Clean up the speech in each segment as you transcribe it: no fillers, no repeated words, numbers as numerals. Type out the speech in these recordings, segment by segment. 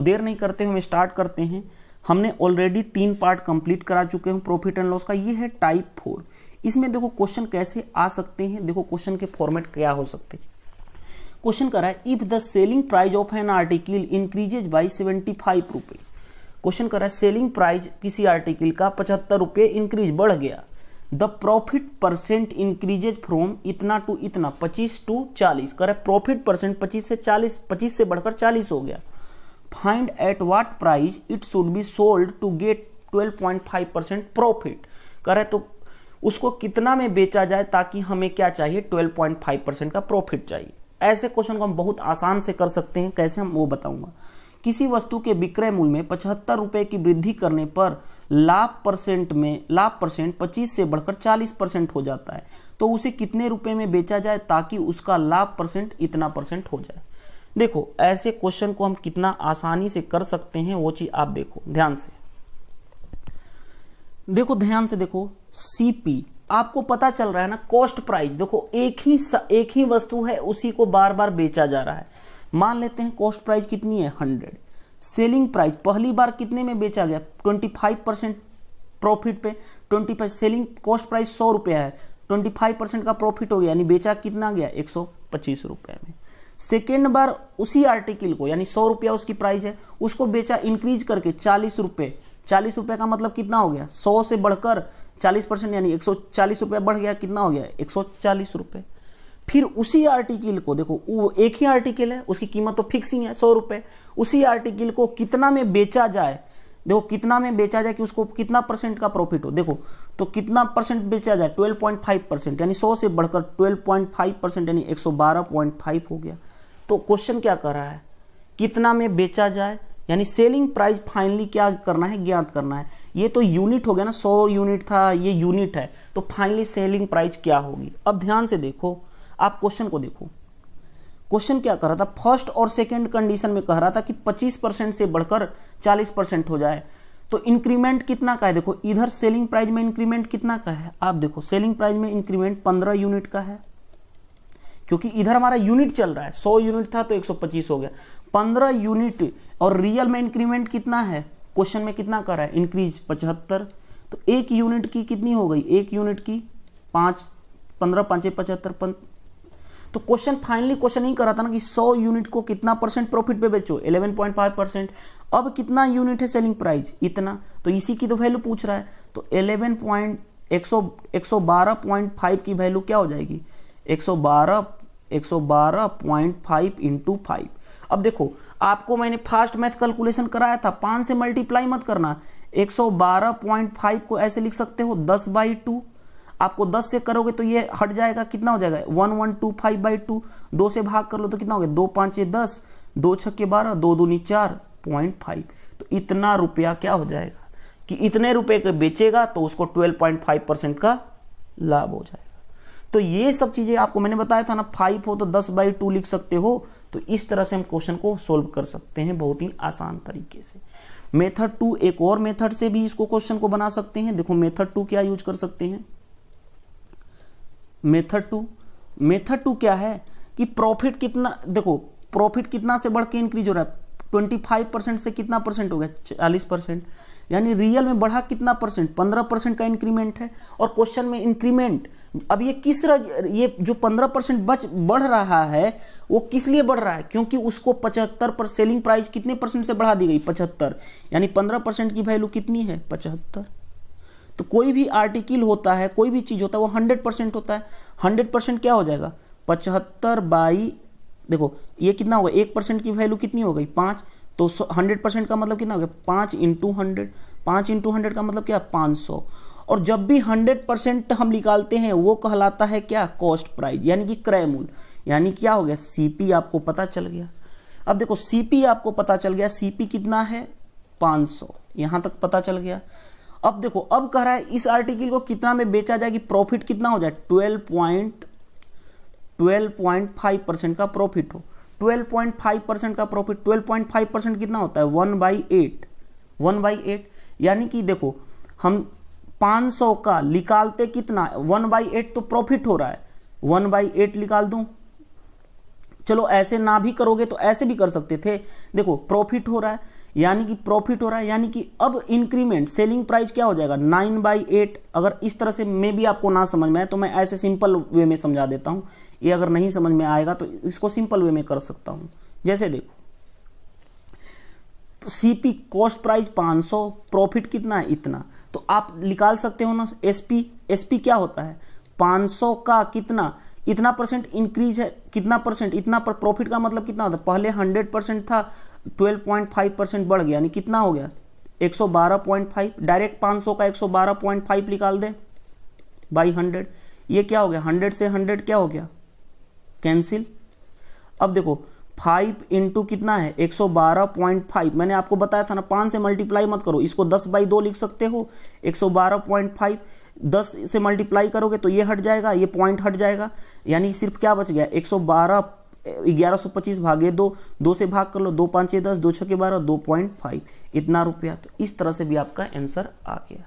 देर नहीं करते हम स्टार्ट करते हैं। हमने ऑलरेडी 3 पार्ट कंप्लीट करा चुके हैं प्रॉफिट एंड लॉस का। ये है टाइप 4। इसमें देखो क्वेश्चन कैसे आ सकते हैं, देखो क्वेश्चन के फॉर्मेट क्या हो सकते हैं। क्वेश्चन कर रहा है if the selling price of an article increases by 75 rupees. Question कर रहा है सेलिंग प्राइस किसी आर्टिकल का 75 रुपये इंक्रीज बढ़ गया, the profit percent increases from इतना टू इतना 25 टू 40। कर रहा है प्रॉफिट परसेंट 25 से बढ़कर 40 हो गया। Find at what price it should be sold to get 12.5% profit. कर रहा है तो उसको कितना में बेचा जाए ताकि हमें क्या चाहिए, 12.5% का प्रॉफिट चाहिए। ऐसे क्वेश्चन को हम बहुत आसान से कर सकते हैं। कैसे, हम वो बताऊंगा। किसी वस्तु के विक्रय मूल्य में 75 रुपये की वृद्धि करने पर लाभ परसेंट 25 से बढ़कर 40% हो जाता है, तो उसे कितने रुपए में बेचा जाए ताकि उसका लाभ परसेंट इतना परसेंट हो जाए। देखो ऐसे क्वेश्चन को हम कितना आसानी से कर सकते हैं वो चीज आप देखो ध्यान से। देखो ध्यान से देखो, सीपी आपको पता चल रहा है ना, कॉस्ट प्राइस। देखो एक ही वस्तु है, उसी को बार बार बेचा जा रहा है। मान लेते हैं कॉस्ट प्राइस कितनी है 100। सेलिंग प्राइस पहली बार कितने में बेचा गया, 25% प्रॉफिट पे 25। सेलिंग कॉस्ट प्राइस 100 रुपया है, 25% का प्रॉफिट हो गया, यानी बेचा कितना गया 125 रुपये में। सेकेंड बार उसी आर्टिकल को, यानी 100 रुपया उसकी प्राइस है, उसको बेचा इंक्रीज करके 40 रुपये। 40 रुपये का मतलब कितना हो गया, 100 से बढ़कर 40%, यानी 140 रुपया बढ़ गया, कितना हो गया 140 रुपये। फिर उसी आर्टिकल को देखो, वो एक ही आर्टिकल है, उसकी कीमत तो फिक्स ही है 100 रुपये। उसी आर्टिकल को कितना में बेचा जाए, देखो कितना में बेचा जाए कि उसको कितना परसेंट का प्रॉफिट हो। देखो तो कितना परसेंट बेचा जाए, 12.5%, यानी 100 से बढ़कर 12.5%, यानी 112.5 हो गया। तो क्वेश्चन क्या कर रहा है, कितना में बेचा जाए, यानी सेलिंग प्राइस फाइनली क्या करना है, ज्ञात करना है। ये तो यूनिट हो गया ना, 100 यूनिट था, ये यूनिट है, तो फाइनली सेलिंग प्राइस क्या होगी। अब ध्यान से देखो, आप क्वेश्चन को देखो। क्वेश्चन क्या कर रहा था, फर्स्ट और सेकंड कंडीशन में कह रहा था कि 25% से बढ़कर 40% हो जाए, तो इंक्रीमेंट कितना का है। देखो इधर सेलिंग प्राइस में इंक्रीमेंट कितना का है, आप देखो सेलिंग प्राइस में इंक्रीमेंट 15 यूनिट का है, क्योंकि इधर हमारा यूनिट चल रहा है। 100 यूनिट था तो 125 हो गया, 15 यूनिट। और रियल में इंक्रीमेंट कितना है, क्वेश्चन में कितना कर रहा है, इंक्रीज 75। तो एक यूनिट की कितनी हो गई, एक यूनिट की 5, 15 5 75। तो क्वेश्चन फाइनली क्वेश्चन ही कर रहा था ना कि 100 यूनिट को कितना परसेंट प्रॉफिट पे बेचो, 11.5%। अब कितना यूनिट है सेलिंग प्राइस, इतना, तो इसी की तो वैल्यू पूछ रहा है। तो 112.5 की वैल्यू क्या हो जाएगी, 112.5 इंटू 5। अब देखो आपको मैंने फास्ट मैथ कैलकुलेशन कराया था, 5 से मल्टीप्लाई मत करना। 112.5 को ऐसे लिख सकते हो 10/2। आपको 10 से करोगे तो ये हट जाएगा, कितना हो जाएगा 1125/2। 2 से भाग कर लो तो कितना हो गया, 2 5 10, 2 6 12, 2 दूनी 4.5। तो इतना रुपया क्या हो जाएगा कि इतने रुपए के बेचेगा तो उसको 12.5% का लाभ हो जाएगा। तो ये सब चीजें आपको मैंने बताया था ना, 5 हो तो 10/2 लिख सकते हो। तो इस तरह से हम क्वेश्चन को सोल्व कर सकते हैं बहुत ही आसान तरीके से। मेथड 2, एक और मेथड से भी इसको क्वेश्चन को बना सकते हैं। देखो मेथड 2 क्या यूज कर सकते हैं, मेथड 2 क्या है कि प्रॉफिट कितना, देखो प्रॉफिट कितना से बढ़ के इंक्रीज हो रहा है, 25% से कितना परसेंट हो गया 40%, यानी रियल में बढ़ा कितना परसेंट, 15% का इंक्रीमेंट है। और क्वेश्चन में इंक्रीमेंट, अब ये ये जो 15% बढ़ रहा है वो किस लिए बढ़ रहा है, क्योंकि उसको 75 पर सेलिंग प्राइस कितने परसेंट से बढ़ा दी गई, 75, यानी 15% की वैल्यू कितनी है 75। तो कोई भी आर्टिकल होता है, कोई भी चीज होता है, वो 100% होता है। 100% क्या हो जाएगा 75 बाई, देखो ये कितना होगा, 1% की वैल्यू कितनी हो गई 5, तो 100% का मतलब कितना हो गया 5 इंटू 100। 5 इंटू 100 का मतलब क्या 500। और जब भी 100% हम निकालते हैं वो कहलाता है क्या, कॉस्ट प्राइस, यानी कि क्रय मूल्य। यानी क्या हो गया, सीपी आपको पता चल गया। अब देखो सीपी आपको पता चल गया, सीपी कितना है 500, यहां तक पता चल गया। अब देखो अब कह रहा है इस आर्टिकल को कितना में बेचा जाए कि प्रॉफिट कितना हो जाए, 12.5% का प्रॉफिट हो। 12.5% का प्रॉफिट, 12.5% कितना होता है 1/8। यानी कि देखो हम 500 का निकालते कितना, 1/8 तो प्रॉफिट हो रहा है, 1/8 निकाल दूं, चलो ऐसे ना भी करोगे तो ऐसे भी कर सकते थे। देखो प्रॉफिट हो रहा है, यानी कि प्रॉफिट हो रहा है, यानी कि अब इंक्रीमेंट सेलिंग प्राइस क्या हो जाएगा 9/8। अगर इस तरह से मे भी आपको ना समझ में आए तो मैं ऐसे सिंपल वे में समझा देता हूँ, ये अगर नहीं समझ में आएगा तो इसको सिंपल वे में कर सकता हूँ। जैसे देखो सीपी कॉस्ट प्राइस 500, प्रॉफिट कितना है इतना, तो आप निकाल सकते हो ना एसपी। एसपी क्या होता है 500 का कितना इतना परसेंट इंक्रीज है, कितना परसेंट इतना पर, प्रॉफिट का मतलब कितना होता है, पहले 100% था 12.5% बढ़ गया, यानी कितना हो गया 112.5। डायरेक्ट 500 का 112.5 निकाल दे बाई 100, ये क्या हो गया 100 से 100 क्या हो गया कैंसिल। अब देखो 5 इंटू कितना है 112.5, मैंने आपको बताया था ना 5 से मल्टीप्लाई मत करो, इसको 10/2 लिख सकते हो। 112.5 10 से मल्टीप्लाई करोगे तो ये हट जाएगा, ये पॉइंट हट जाएगा, यानी सिर्फ क्या बच गया 112 1125 भागे 2, 2 से भाग कर लो, 2 5 10, 2 6 12, 2.5 इतना रुपया। तो इस तरह से भी आपका आंसर आ गया।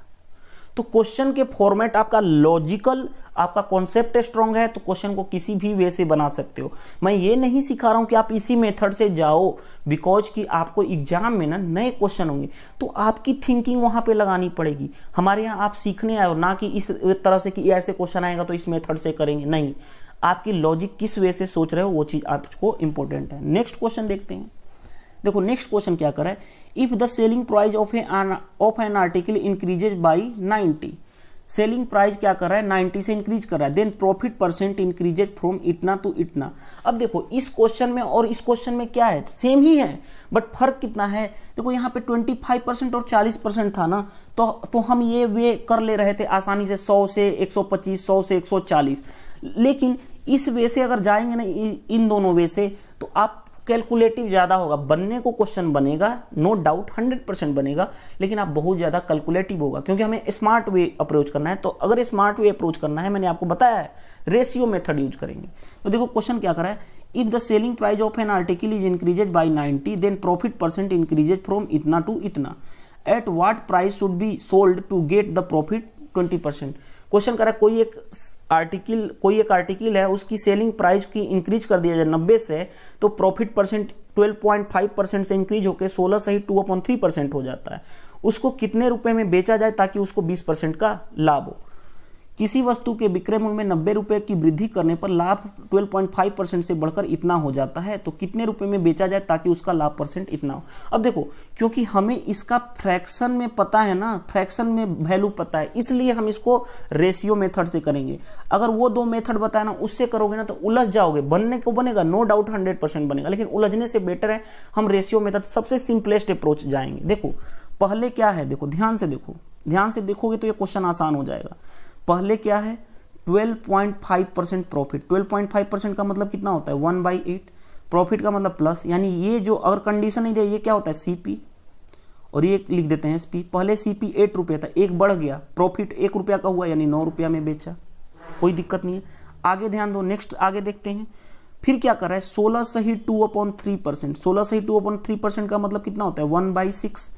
तो क्वेश्चन के फॉर्मेट आपका लॉजिकल, आपका कॉन्सेप्ट स्ट्रांग है तो क्वेश्चन को किसी भी वे से बना सकते हो। मैं ये नहीं सिखा रहा हूँ कि आप इसी मेथड से जाओ, बिकॉज कि आपको एग्जाम में ना नए क्वेश्चन होंगे तो आपकी थिंकिंग वहाँ पे लगानी पड़ेगी। हमारे यहाँ आप सीखने आए हो, ना कि इस तरह से कि ऐसे क्वेश्चन आएगा तो इस मेथड से करेंगे, नहीं, आपकी लॉजिक किस वे से सोच रहे हो वो चीज़ आपको इंपॉर्टेंट है। नेक्स्ट क्वेश्चन देखते हैं। देखो नेक्स्ट क्वेश्चन क्या कर रहा है, if the selling price of an article increases by 90, selling price क्या कर रहा है 90 से इंक्रीज कर रहा है, then profit percent increases from इतना टू इतना। अब देखो इस क्वेश्चन में और इस क्वेश्चन में क्या है, सेम ही है बट फर्क कितना है। देखो यहाँ पे 25% और 40% था ना, तो हम ये वे कर ले रहे थे आसानी से 100 से 125, 100 से 140, लेकिन इस वे से अगर जाएंगे ना इन दोनों वे से तो आप कैलकुलेटिव ज़्यादा होगा, बनने को क्वेश्चन बनेगा नो डाउट 100% बनेगा, लेकिन आप बहुत ज़्यादा कैलकुलेटिव होगा क्योंकि हमें स्मार्ट वे अप्रोच करना है। तो अगर स्मार्ट वे अप्रोच करना है, मैंने आपको बताया है रेशियो मेथड यूज करेंगे। तो देखो क्वेश्चन क्या कर रहा है, if the selling price of an article is increases by 90 then profit percent increases from इतना टू इतना, at what price should be sold to get the profit 20%। Question कर रहा है कोई एक आर्टिकल है उसकी सेलिंग प्राइस की इंक्रीज कर दिया जाए 90 से, तो प्रॉफिट परसेंट 12.5% से इंक्रीज होकर 16 सही 2/3% हो जाता है। उसको कितने रुपए में बेचा जाए ताकि उसको 20% का लाभ हो। किसी वस्तु के विक्रय मूल्य में 90 रुपये की वृद्धि करने पर लाभ 12.5% से बढ़कर इतना हो जाता है, तो कितने रुपए में बेचा जाए ताकि उसका लाभ परसेंट इतना हो। अब देखो क्योंकि हमें इसका फ्रैक्शन में पता है ना, फ्रैक्शन में वैल्यू पता है, इसलिए हम इसको रेशियो मेथड से करेंगे। अगर वो दो मेथड बताया ना उससे करोगे ना तो उलझ जाओगे, बनने को बनेगा नो डाउट 100% बनेगा, लेकिन उलझने से बेटर है हम रेशियो मेथड सबसे सिंपलेस्ट अप्रोच जाएंगे। देखो पहले क्या है, देखो ध्यान से देखो, ध्यान से देखोगे तो ये क्वेश्चन आसान हो जाएगा। पहले क्या है 12.5% प्रॉफिट, 12.5% का मतलब कितना होता है 1/8, प्रॉफिट का मतलब प्लस, यानी ये जो अगर कंडीशन नहीं दे ये क्या होता है सीपी, और ये लिख देते हैं एसपी। पहले सीपी 8 रुपये था, एक बढ़ गया, प्रॉफिट 1 रुपया का हुआ यानी 9 रुपया में बेचा, कोई दिक्कत नहीं है। आगे ध्यान दो, नेक्स्ट आगे देखते हैं। फिर क्या कर रहा है 16 सही 2/3%, 16 सही 2/3% का मतलब कितना होता है 1/6।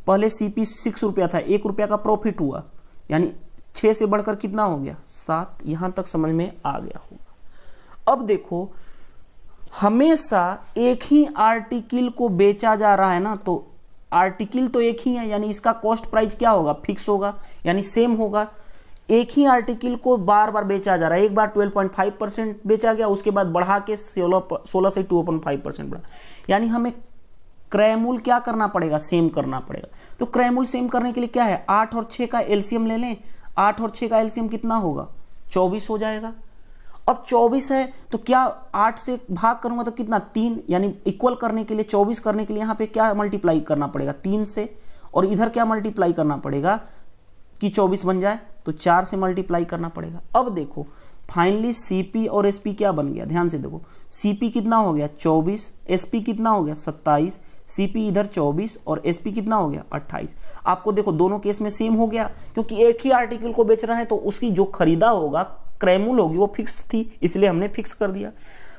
पहले सीपी 6 रुपया था, 1 रुपया का प्रॉफिट हुआ, यानी 6 से बढ़कर कितना हो गया 7। यहां तक समझ में आ गया होगा। अब देखो हमेशा एक ही आर्टिकल को बेचा जा रहा है ना, तो आर्टिकल तो एक ही है यानी इसका कॉस्ट प्राइस क्या होगा फिक्स होगा, यानी सेम होगा। एक ही आर्टिकल को बार बार बेचा जा रहा है, एक बार 12.5% बेचा गया, उसके बाद बढ़ा के 16 से 2.5% बढ़ा, यानी हमें क्रय मूल्य क्या करना पड़ेगा सेम करना पड़ेगा। तो क्रय मूल्य सेम करने के लिए क्या है 8 और 6 का एलसीएम ले लें, 8 और 6 का एलसीएम कितना होगा 24 हो जाएगा। अब 24 है तो क्या 8 से भाग करूंगा तो कितना 3, यानी इक्वल करने के लिए 24 करने के लिए यहाँ पे क्या मल्टीप्लाई करना पड़ेगा 3 से, और इधर क्या मल्टीप्लाई करना पड़ेगा कि 24 बन जाए तो 4 से मल्टीप्लाई करना पड़ेगा। अब देखो फाइनली सीपी और एसपी क्या बन गया, ध्यान से देखो सीपी कितना हो गया 24, एसपी कितना हो गया 27, सीपी इधर 24 और एसपी कितना हो गया 28। आपको देखो दोनों केस में सेम हो गया क्योंकि एक ही आर्टिकल को बेच रहा है तो उसकी जो खरीदा होगा क्रय मूल्य होगी वो फिक्स थी, इसलिए हमने फिक्स कर दिया।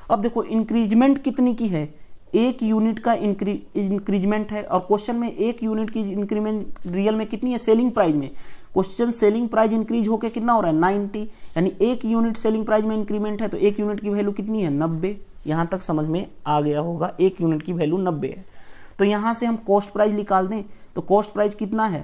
अब देखो इंक्रीजमेंट कितनी की है, 1 यूनिट का इंक्रीजमेंट है, और क्वेश्चन में 1 यूनिट की इंक्रीमेंट रियल में कितनी है सेलिंग प्राइस में। क्वेश्चन सेलिंग प्राइस इंक्रीज होकर कितना हो रहा है 90, यानी 1 यूनिट सेलिंग प्राइस में इंक्रीमेंट है तो 1 यूनिट की वैल्यू कितनी है 90। यहाँ तक समझ में आ गया होगा। एक यूनिट की वैल्यू 90 है, तो यहाँ से हम कॉस्ट प्राइस निकाल दें तो कॉस्ट प्राइस कितना है,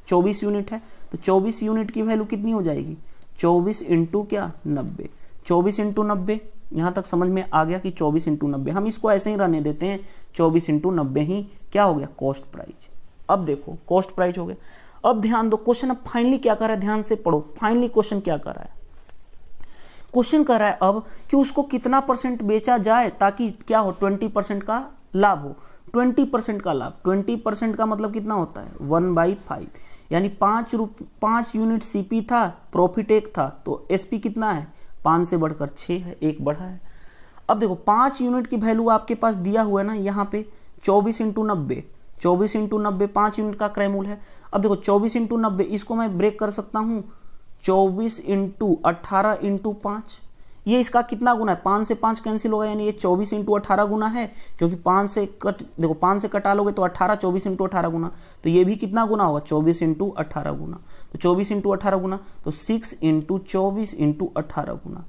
24 यूनिट है, तो 24 यूनिट की वैल्यू कितनी हो जाएगी, 24 इंटू क्या 90, 24 इंटू 90। यहाँ तक समझ में आ गया कि 24 इंटू 90, हम इसको ऐसे ही रहने देते हैं, 24 इंटू 90 ही क्या हो गया, कॉस्ट प्राइस। अब देखो कॉस्ट प्राइस हो गया। अब ध्यान दो, क्वेश्चन अब फाइनली क्या कर रहा है, ध्यान से पढ़ो, फाइनली क्वेश्चन क्या कर रहा है, क्वेश्चन कर रहा है अब कि उसको कितना % बेचा जाए ताकि क्या हो, 20% का लाभ हो। 20% का लाभ, 20% का मतलब कितना होता है, 1/5, यानी 5 यूनिट सीपी था, प्रॉफिट 1 था, तो एसपी कितना है, 5 से बढ़कर 6 है, 1 बढ़ा है। अब देखो 5 यूनिट की वैल्यू आपके पास दिया हुआ है ना, यहाँ पे 24 इंटू 90, 24 इंटू 90 5 यूनिट का क्रय मूल्य है। अब देखो 24 इंटू 90 इसको मैं ब्रेक कर सकता हूँ, 24 इंटू 18 इंटू 5, ये इसका कितना गुना है, 5 से 5 कैंसिल होगा, यानी ये 24 इंटू 18 गुना है, क्योंकि 5 से देखो 5 से कटा लोगे तो 18, 24 इंटू 18 गुना, तो ये भी कितना गुना होगा, 24 इंटू 18 गुना, तो 24 इंटू 18 गुना, तो 6 इंटू 24 इंटू 18 गुना,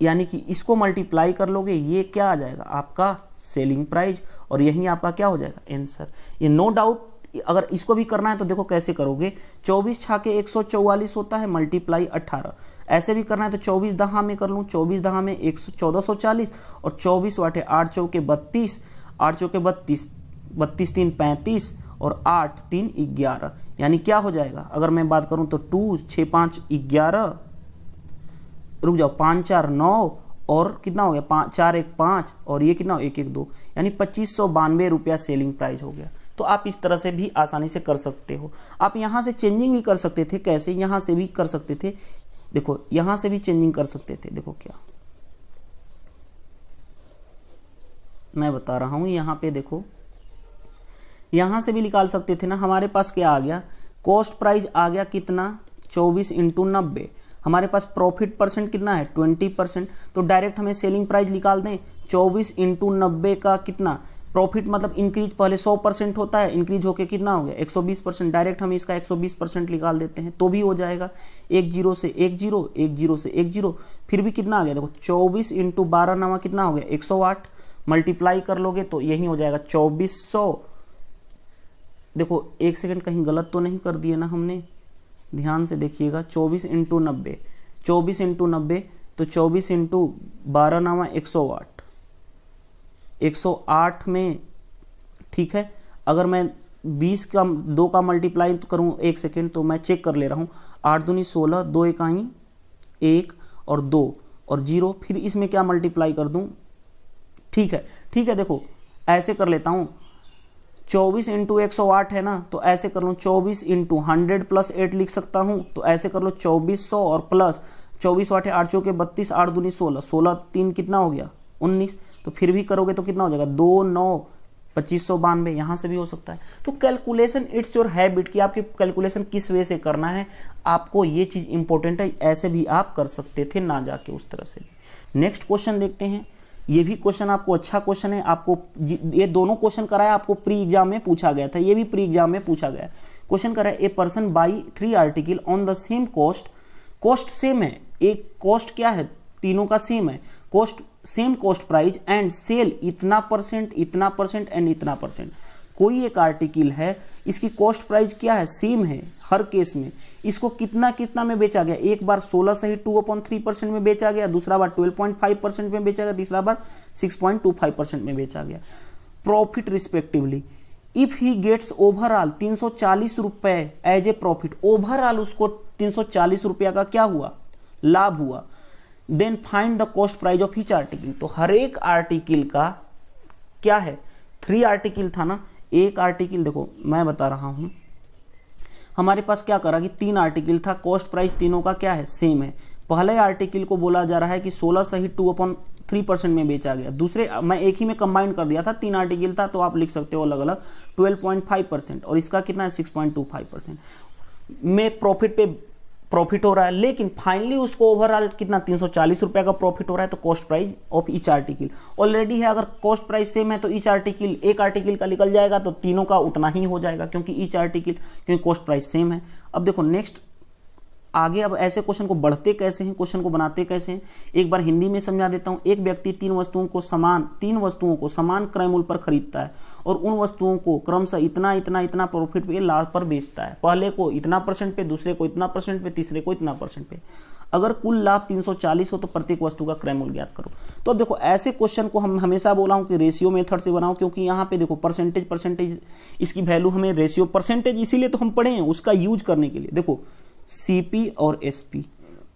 यानी कि इसको मल्टीप्लाई कर लोगे, ये क्या आ जाएगा आपका सेलिंग प्राइस, और यही आपका क्या हो जाएगा आंसर। ये नो डाउट, अगर इसको भी करना है तो देखो कैसे करोगे, 24 छाके 144 होता है, मल्टीप्लाई 18, ऐसे भी करना है तो 24 दहा में कर लूँ, 24 दहा में 1440, और 24 वाटे 8 चौके 32, 8 चौके 32, 32 3 35, और 8 3 11, यानी क्या हो जाएगा, अगर मैं बात करूँ तो 2 6 5 11, रुक जाओ 5 4 9, और कितना हो गया 5 4 1 5, और ये कितना हो 1 1 2, यानी 2592 रुपया सेलिंग प्राइस हो गया। तो आप इस तरह से भी आसानी से कर सकते हो। आप यहाँ से चेंजिंग भी कर सकते थे, कैसे, यहाँ से भी कर सकते थे, देखो यहाँ से भी चेंजिंग कर सकते थे, देखो क्या मैं बता रहा हूँ, यहाँ पे देखो यहाँ से भी निकाल सकते थे ना। हमारे पास क्या आ गया, कॉस्ट प्राइस आ गया कितना, 24 इंटू 90, हमारे पास प्रॉफिट परसेंट कितना है 20%, तो डायरेक्ट हमें सेलिंग प्राइस निकाल दें, 24 इंटू 90 का कितना प्रॉफिट, मतलब इंक्रीज पहले 100% होता है, इंक्रीज होके कितना हो गया 120%, डायरेक्ट हम इसका 120% निकाल देते हैं तो भी हो जाएगा। 1 0 से 1 0, 1 0 से 1 0, फिर भी कितना आ गया, देखो 24 इंटू 12 नवा कितना हो गया 108, मल्टीप्लाई कर लोगे तो यही हो जाएगा 2400। देखो एक सेकंड, कहीं गलत तो नहीं कर दिए ना हमने, ध्यान से देखिएगा, 24 इंटू 90, 24 इंटू 90, तो 24 इंटू 12 नवा 108, 108 में, ठीक है, अगर मैं 20 का 2 का मल्टीप्लाई तो करूँ, एक सेकेंड, तो मैं चेक कर ले रहा हूँ, 8 दूनी 16, 2 इकाई 1 और 2 और 0, फिर इसमें क्या मल्टीप्लाई कर दूँ, ठीक है, ठीक है, देखो ऐसे कर लेता हूँ, 24 इंटू 108 है ना, तो ऐसे कर लूँ 24 इंटू 100 प्लस 8 लिख सकता हूँ, तो ऐसे कर लो 2400 और प्लस 24 वाटे 8 चौके 32, 8 दूनी 16, 16 3 कितना हो गया 19, तो फिर भी करोगे तो कितना हो जाएगा 2 9 2592, यहाँ से भी हो सकता है। तो कैलकुलेशन इट्स योर हैबिट, कि आपकी कैलकुलेशन किस वे से करना है, आपको ये चीज़ इंपॉर्टेंट है, ऐसे भी आप कर सकते थे ना जाके उस तरह से भी। नेक्स्ट क्वेश्चन देखते हैं, ये भी क्वेश्चन आपको अच्छा क्वेश्चन है, आपको ये दोनों क्वेश्चन कराया, आपको प्री एग्जाम में पूछा गया था, ये भी प्री एग्जाम में पूछा गया। क्वेश्चन कराया, a person by 3 article on the same cost, cost same है, एक कॉस्ट क्या है, तीनों का सेम है, cost same cost price and sell इतना परसेंट एंड इतना परसेंट। कोई एक आर्टिकल है, इसकी कॉस्ट प्राइस क्या है, सेम है हर केस में, इसको कितना कितना में बेचा गया, एक बार 16 सही 2/3% में बेचा गया, दूसरा बार 12.5% में बेचा गया, तीसरा बार 6.25% में बेचा गया, profit respectively. If he gets overall 340 रुपए एज ए प्रॉफिट, ओवरऑल उसको 340 रुपया का क्या हुआ, लाभ हुआ, then find the cost price of each article. तो हर एक आर्टिकल का क्या है, 3 आर्टिकल था ना, एक आर्टिकल देखो मैं बता रहा हूं, हमारे पास क्या करा कि 3 आर्टिकल था, कॉस्ट प्राइस तीनों का क्या है, सेम है। पहले आर्टिकल को बोला जा रहा है कि 16 सही 2/3% में बेचा गया, दूसरे मैं एक ही में कंबाइन कर दिया था, 3 आर्टिकल था तो आप लिख सकते हो अलग अलग, 12.5%, और इसका कितना है 6.25% में प्रॉफिट पे प्रॉफिट हो रहा है, लेकिन फाइनली उसको ओवरऑल कितना 340 रुपये का प्रॉफिट हो रहा है। तो cost price of each article already है, अगर कॉस्ट प्राइस सेम है तो ईच आर्टिकल एक आर्टिकल का निकल जाएगा, तो तीनों का उतना ही हो जाएगा, क्योंकि ईच आर्टिकल क्योंकि कॉस्ट प्राइस सेम है। अब देखो नेक्स्ट आगे अब ऐसे क्वेश्चन को बढ़ते कैसे हैं, क्वेश्चन को बनाते कैसे हैं, एक बार हिंदी में समझा देता हूँ। एक व्यक्ति तीन वस्तुओं को समान क्रय मूल्य पर खरीदता है और उन वस्तुओं को क्रमशः इतना इतना इतना प्रॉफिट पे, लाभ पर बेचता है। पहले को इतना % पे, दूसरे को इतना % पे, तीसरे को इतना % पे। अगर कुल लाभ 340 हो तो प्रत्येक वस्तु का क्रय मूल्य ज्ञात करो। तो अब देखो ऐसे क्वेश्चन को हम हमेशा बोला हूँ कि रेशियो मेथड से बनाओ, क्योंकि यहाँ पे देखो परसेंटेज इसकी वैल्यू हमें रेशियो परसेंटेज इसीलिए तो हम पढ़े हैं उसका यूज करने के लिए। देखो CP और SP,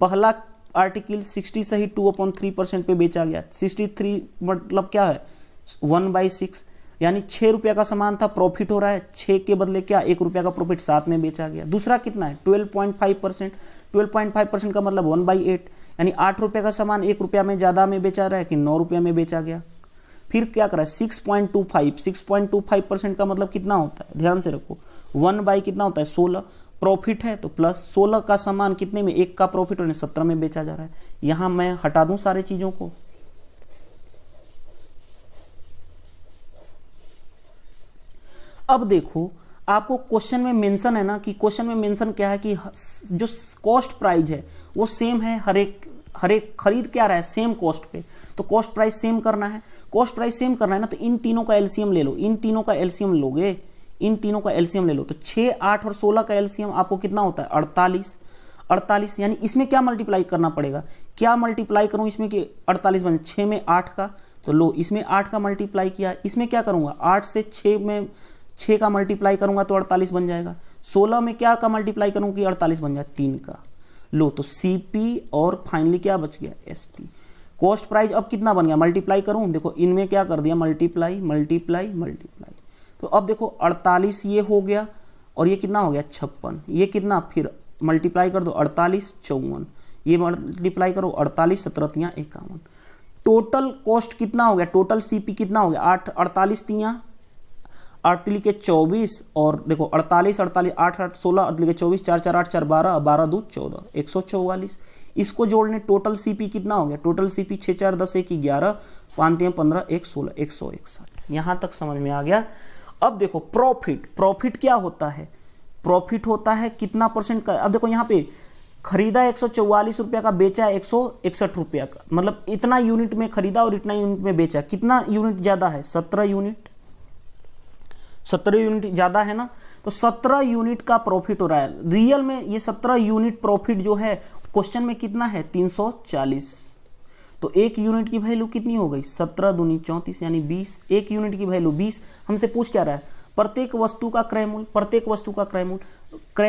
पहला आर्टिकल 60 सही 2/3% पे बेचा गया। 63 मतलब क्या है 1/6, यानी 6 रुपये का सामान था, प्रॉफिट हो रहा है 6 के बदले क्या 1 रुपया का प्रॉफिट 7 में बेचा गया। दूसरा कितना है 12.5%, 12.5% का मतलब 1/8, यानी 8 रुपये का सामान 1 रुपया में ज़्यादा में बेचा रहा है कि 9 रुपया में बेचा गया। फिर क्या करा 6.25% का मतलब कितना होता है, ध्यान से रखो 1 कितना होता है 16, प्रॉफिट है तो प्लस 16 का सामान कितने में 1 का प्रॉफिट होने 17 में बेचा जा रहा है। यहां मैं हटा दूं सारे चीजों को। अब देखो आपको क्वेश्चन में मेंशन है ना, कि क्वेश्चन में मेंशन क्या है कि जो कॉस्ट प्राइस है वो सेम है, हर एक खरीद क्या रहा है सेम कॉस्ट पे, तो कॉस्ट प्राइस सेम करना है। कॉस्ट प्राइस सेम करना है ना, तो इन तीनों का एलसीएम ले लो, इन तीनों का एलसीएम लोगे, इन तीनों का एलसीएम ले लो। तो 6, 8 और 16 का एलसीएम आपको कितना होता है 48, यानी इसमें क्या मल्टीप्लाई करना पड़ेगा, क्या मल्टीप्लाई करूं इसमें कि 48 बने 6 में 8 का, तो लो इसमें 8 का मल्टीप्लाई किया, इसमें क्या करूंगा 8 से 6 में 6 का मल्टीप्लाई करूंगा तो 48 बन जाएगा। 16 में क्या का मल्टीप्लाई करूंगा कि 48 बन जाए 3 का। लो तो CP और फाइनली क्या बच गया SP। कॉस्ट प्राइस अब कितना बन गया, मल्टीप्लाई करूं, देखो इनमें क्या कर दिया मल्टीप्लाई। तो अब देखो 48 ये हो गया और ये कितना हो गया 56, ये कितना फिर मल्टीप्लाई कर दो 48 54, ये मल्टीप्लाई करो 48 17 51। टोटल कॉस्ट कितना हो गया, टोटल CP कितना हो गया 8 48 8 के 24 और देखो 48 8 8 16 8 के 24 4 4 8 4 12 12 2 14 144। इसको जोड़ने टोटल CP कितना हो गया, टोटल CP 6 4 10 1 11 5 3 15 1 16 161। यहाँ तक समझ में आ गया। अब देखो प्रॉफिट क्या होता है, प्रॉफिट होता है कितना % का। अब देखो यहाँ पे खरीदा 144 रुपया का, बेचा 161 रुपया का, मतलब इतना यूनिट में खरीदा और इतना यूनिट में बेचा। कितना यूनिट ज्यादा है 17 यूनिट ज्यादा है ना, तो 17 यूनिट का प्रॉफिट हो रहा है। रियल में ये 17 यूनिट प्रॉफिट जो है क्वेश्चन में कितना है 340, तो एक यूनिट की वैल्यू कितनी हो गई 17 दूनी 34 यानी 20। एक यूनिट की वैल्यू 20। हमसे पूछ क्या रहा है प्रत्येक वस्तु का क्रय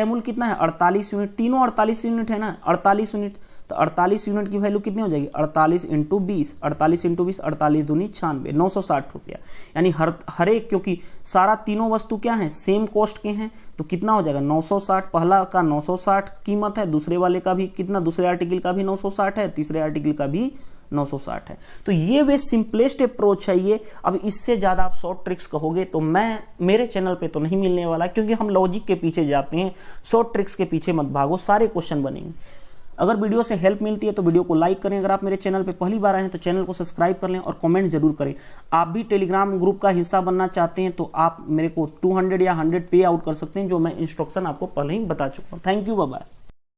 मूल्य कितना है 48 यूनिट, तीनों 48 यूनिट है ना 48 यूनिट, तो 48 यूनिट की वैल्यू कितनी हो जाएगी 48 × 20, 48 × 20 48 दूनी 96 960 रुपया। यानी हर एक, क्योंकि सारा तीनों वस्तु क्या है सेम कॉस्ट के हैं, तो कितना हो जाएगा 960। पहला का 960 कीमत है, दूसरे वाले का भी कितना, दूसरे आर्टिकल का भी 960 है, तीसरे आर्टिकल का भी 960 है। तो ये वे सिंपलेस्ट अप्रोच है ये। अब इससे ज़्यादा आप शॉर्ट ट्रिक्स कहोगे तो मेरे चैनल पे तो नहीं मिलने वाला, क्योंकि हम लॉजिक के पीछे जाते हैं, शॉर्ट ट्रिक्स के पीछे मत भागो, सारे क्वेश्चन बनेंगे। अगर वीडियो से हेल्प मिलती है तो वीडियो को लाइक करें। अगर आप मेरे चैनल पे पहली बार आए हैं तो चैनल को सब्सक्राइब कर लें और कमेंट जरूर करें। आप भी टेलीग्राम ग्रुप का हिस्सा बनना चाहते हैं तो आप मेरे को 200 या 100 पे आउट कर सकते हैं, जो मैं इंस्ट्रक्शन आपको पहले ही बता चुका हूँ। Thank you, bye bye.